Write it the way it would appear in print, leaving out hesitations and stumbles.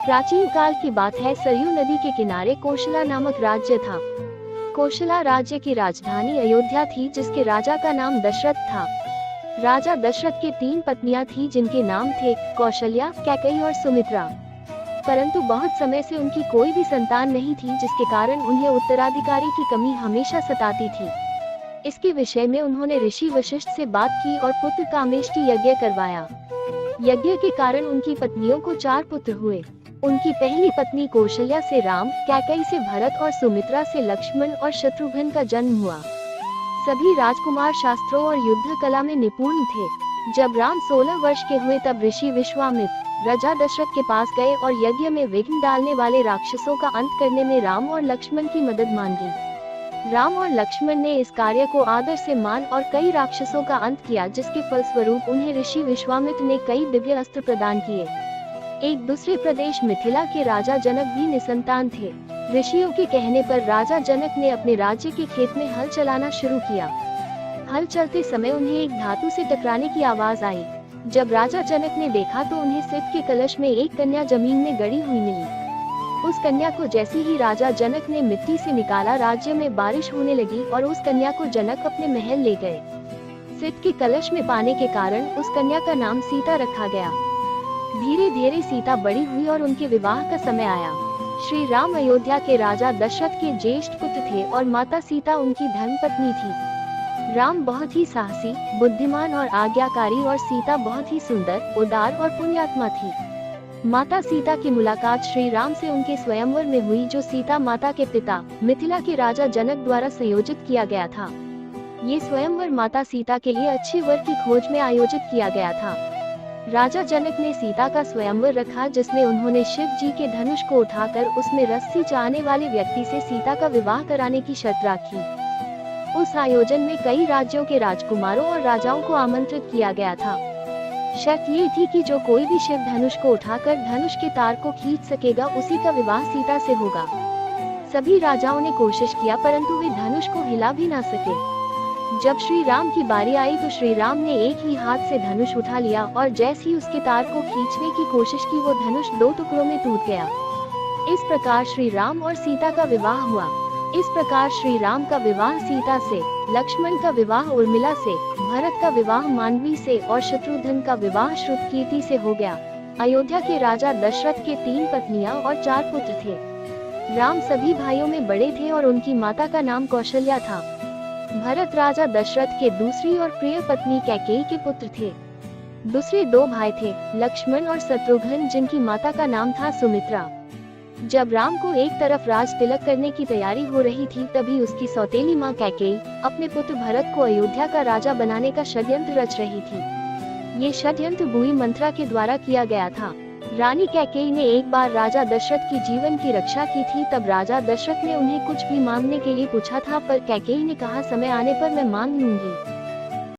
प्राचीन काल की बात है। सरयू नदी के किनारे कोशला नामक राज्य था। कोशला राज्य की राजधानी अयोध्या थी, जिसके राजा का नाम दशरथ था। राजा दशरथ के 3 पत्नियां थीं, जिनके नाम थे कौशल्या, कैकेयी और सुमित्रा। परंतु बहुत समय से उनकी कोई भी संतान नहीं थी, जिसके कारण उन्हें उत्तराधिकारी की कमी हमेशा सताती थी। इसके विषय में उन्होंने ऋषि वशिष्ठ से बात की और पुत्र कामेष्टि यज्ञ करवाया। यज्ञ के कारण उनकी पत्नियों को 4 पुत्र हुए। उनकी पहली पत्नी कौशल्या से राम, कैकेयी से भरत और सुमित्रा से लक्ष्मण और शत्रुघ्न का जन्म हुआ। सभी राजकुमार शास्त्रों और युद्ध कला में निपुण थे। जब राम 16 वर्ष के हुए तब ऋषि विश्वामित्र राजा दशरथ के पास गए और यज्ञ में विघ्न डालने वाले राक्षसों का अंत करने में राम और लक्ष्मण की मदद मांगी। राम और लक्ष्मण ने इस कार्य को आदर से मान और कई राक्षसों का अंत किया, जिसके फलस्वरूप उन्हें ऋषि विश्वामित्र ने कई दिव्य अस्त्र प्रदान किए। एक दूसरे प्रदेश मिथिला के राजा जनक भी निसंतान थे। ऋषियों के कहने पर राजा जनक ने अपने राज्य के खेत में हल चलाना शुरू किया। हल चलते समय उन्हें एक धातु से टकराने की आवाज आई। जब राजा जनक ने देखा तो उन्हें सिद्ध के कलश में एक कन्या जमीन में गड़ी हुई मिली। उस कन्या को जैसे ही राजा जनक ने मिट्टी से निकाला, राज्य में बारिश होने लगी और उस कन्या को जनक अपने महल ले गए। सिद्ध के कलश में पाने के कारण उस कन्या का नाम सीता रखा गया। धीरे धीरे सीता बड़ी हुई और उनके विवाह का समय आया। श्री राम अयोध्या के राजा दशरथ के ज्येष्ठ पुत्र थे और माता सीता उनकी धर्मपत्नी थी। राम बहुत ही साहसी, बुद्धिमान और आज्ञाकारी और सीता बहुत ही सुंदर, उदार और पुण्यात्मा थी। माता सीता की मुलाकात श्री राम से उनके स्वयंवर में हुई, जो सीता माता के पिता मिथिला के राजा जनक द्वारा संयोजित किया गया था। ये स्वयंवर माता सीता के लिए अच्छे वर की खोज में आयोजित किया गया था। राजा जनक ने सीता का स्वयंवर रखा, जिसमें उन्होंने शिव जी के धनुष को उठाकर उसमें रस्सी चाहने वाले व्यक्ति से सीता का विवाह कराने की शर्त रखी। उस आयोजन में कई राज्यों के राजकुमारों और राजाओं को आमंत्रित किया गया था। शर्त ये थी कि जो कोई भी शिव धनुष को उठाकर धनुष के तार को खींच सकेगा, उसी का विवाह सीता से होगा। सभी राजाओं ने कोशिश किया, परंतु वे धनुष को हिला भी ना सके। जब श्री राम की बारी आई तो श्री राम ने एक ही हाथ से धनुष उठा लिया और जैसे ही उसके तार को खींचने की कोशिश की, वो धनुष 2 टुकड़ों में टूट गया। इस प्रकार श्री राम और सीता का विवाह हुआ। इस प्रकार श्री राम का विवाह सीता से, लक्ष्मण का विवाह उर्मिला से, भरत का विवाह मांडवी से और शत्रुघ्न का विवाह श्रुतकीर्ति से हो गया। अयोध्या के राजा दशरथ के 3 पत्नियां और 4 पुत्र थे। राम सभी भाइयों में बड़े थे और उनकी माता का नाम कौशल्या था। भरत राजा दशरथ के दूसरी और प्रिय पत्नी कैकेयी के पुत्र थे। दूसरे 2 भाई थे, लक्ष्मण और शत्रुघ्न, जिनकी माता का नाम था सुमित्रा। जब राम को एक तरफ राज तिलक करने की तैयारी हो रही थी, तभी उसकी सौतेली माँ कैकेयी अपने पुत्र भरत को अयोध्या का राजा बनाने का षड्यंत्र रच रही थी। ये षड्यंत्र बुई मंत्रा के द्वारा किया गया था। रानी कैकेयी ने एक बार राजा दशरथ की जीवन की रक्षा की थी। तब राजा दशरथ ने उन्हें कुछ भी मांगने के लिए पूछा था, पर कैकेयी ने कहा, समय आने पर मैं मांग लूंगी।